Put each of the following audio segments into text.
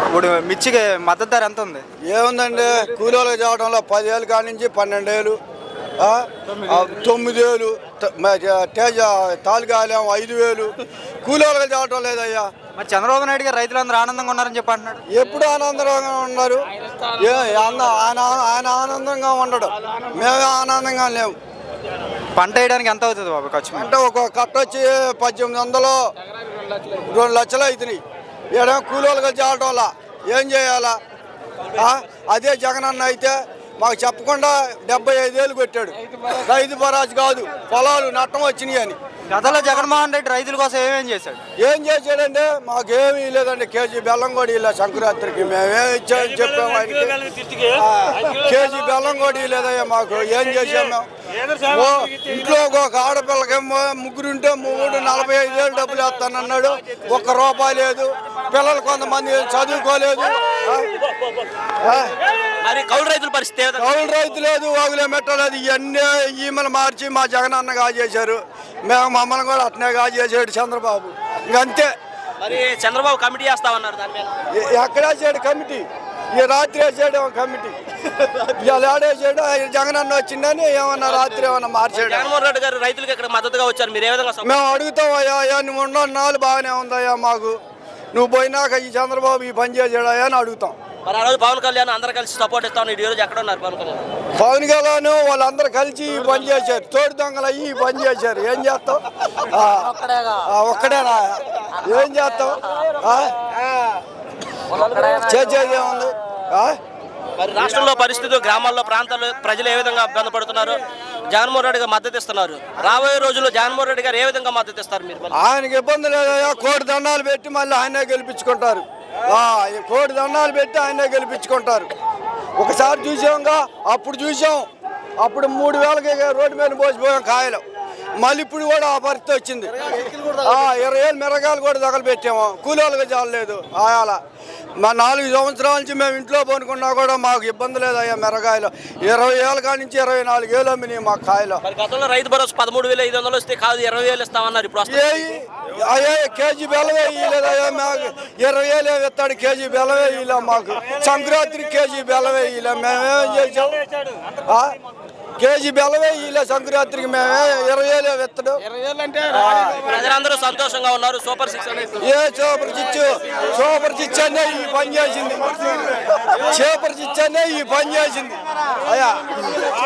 ఇప్పుడు మిర్చికి మద్దతు ధర ఎంత ఉంది? ఏముందండి, కూలీలకు చేయడంలో 10,000 కాడి నుంచి 12,000, 9,000, తేజ తాలికాయలేమో 5,000. కూలీలకు చేయడం లేదయ్యా. మరి చంద్రబాబు నాయుడు గారు రైతులందరూ ఆనందంగా ఉన్నారని చెప్పి అంటున్నాడు. ఎప్పుడు ఆనందంగా ఉన్నారు? ఆయన ఆనందంగా ఉండడు, మేమే ఆనందంగా లేవు. పంట వేయడానికి ఎంత అవుతుంది బాబు ఖర్చు? అంటే ఒక కట్ట వచ్చి 1,800, 2 లక్షలు అవుతున్నాయి. ఏడేమో కూలీలకు చేయడం వల్ల ఏం చేయాలా? అదే జగన్ అన్న అయితే మాకు చెప్పకుండా 75,000 పెట్టాడు. రైతు భరోసా కాదు, పొలాలు నట్టం వచ్చినాయి అని. గతంలో జగన్మోహన్ రెడ్డి రైతుల కోసం ఏమేం చేశాడు? ఏం చేశాడంటే మాకేమీ లేదండి. కేజీ బెల్లం కూడా ఇలా సంక్రాంతికి మేమేం ఇచ్చామని చెప్పాము ఆయనకి. కేజీ బెల్లం కూడా లేదయ్యా మాకు. ఏం చేసాం మేము? ఇంట్లో ఒక ఆడపిల్లకేమో ముగ్గురుంటే 45,000 డబ్బులు వేస్తానన్నాడు. ₹1 లేదు. పిల్లలు కొంతమంది చదువుకోలేదు. కౌలు రైతుల పరిస్థితి, కౌలు రైతు లేదు, వాగులే మెట్టలేదు. ఇవన్నీ ఈమెలు మార్చి మా జగన్ అన్న కాజేశారు. మేము మమ్మల్ని కూడా అట్నే కాజేసాడు చంద్రబాబు. ఇంకంతే. మరి చంద్రబాబు కమిటీ చేస్తామన్నారు, దాని మీద ఎక్కడ వేసాడు కమిటీ? ఈ రాత్రి వేసాడు కమిటీ. ఇవాళ ఏడేసాడు. జగన్ అన్న వచ్చిందని ఏమన్నా రాత్రి ఏమన్నా మార్చాడు. జగన్మోహన్ రెడ్డి గారు రైతులకు ఇక్కడ మద్దతుగా వచ్చారు, మీరు ఏ విధంగా? మేము అడుగుతాం అయ్యా, నువ్వు ఉన్న నాలు బాగానే ఉందయ్యా మాకు. నువ్వు పోయినాక ఈ చంద్రబాబు ఈ పని చేసాడయ్యా అని అడుగుతాం. మరి ఆ రోజు పవన్ కళ్యాణ్ అందరూ కలిసి సపోర్ట్ ఇస్తాను, ఈ రోజు ఎక్కడ ఉన్నారు పవన్ కళ్యాణ్? పవన్ కళ్యాణ్ వాళ్ళందరూ కలిసి ఈ పని చేశారు. తోడు దొంగలు అయ్యి ఈ పని చేశారు. ఏం చేస్తావు? ఒక్కడేనా? ఏం చేస్తావు? చేసేది ఏముంది? మరి రాష్ట్రంలో పరిస్థితులు, గ్రామాల్లో ప్రాంతాల్లో ప్రజలు ఏ విధంగా ఇబ్బంది పడుతున్నారు? జగన్మోహన్ రెడ్డి గారు మద్దతు ఇస్తున్నారు. రాబోయే రోజుల్లో జగన్మోహన్ రెడ్డి గారు ఏ విధంగా మద్దతు ఇస్తారు మీరు? ఆయనకి ఇబ్బంది లేదయ్యా. 1,00,00,000 దండాలు పెట్టి మళ్ళీ ఆయనే గెలిపించుకుంటారు. 1,00,00,000 దండాలు పెట్టి ఆయనే గెలిపించుకుంటారు. ఒకసారి చూసాంగా, అప్పుడు చూసాం. అప్పుడు 3,000కి రోడ్డు మీద పోసిపోయాం కాయలు. మళ్ళీ ఇప్పుడు కూడా ఆ పరిస్థితి వచ్చింది. 20,000 మిరగాయలు కూడా తగలబెట్టాము. కూలీలకు చాలలేదు. ఆయాల మా 4 సంవత్సరాల నుంచి మేము ఇంట్లో పోనుకున్నా కూడా మాకు ఇబ్బంది లేదయ్యా. మిరగాయలు 20,000 కాడి నుంచి 24,000 అమ్మినాయి మా కాయలు. గతంలో రైతు భరోసా 13,500 వస్తే కాదు 20,000 ఇస్తామన్నారు. ఇప్పుడు అయ్యే కేజీ బెల్లమే ఇయ్యలేదయ్యా మాకు. 20,000 ఇస్తాడు. కేజీ బెల్లమే ఇయ్యలే మాకు. సంక్రాంతికి కేజీ బెల్లమే ఇయ్యలే. మేమేం చేసాం? కేజీ బెల్లమే ఇయ్యలే సంక్రాంతికి. మేమే 20,000 ఇస్తాడు. ప్రజలందరూ సంతోషంగా ఉన్నారు. సూపర్ 6 ఏ సూపర్ చిచ్చు అనే ఈ పని చేసింది. సూపర్ చిచ్చు అనే ఈ పని చేసింది అయ్యా.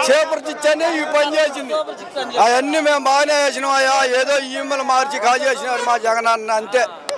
సూపర్ చిచ్చు అనే ఈ పని చేసింది. అవన్నీ మేము బాగానే వేసినాం అయ్యా. ఏదో ఈమెలు మార్చి కాజేసినారు మా జగన్ అన్న, అంతే.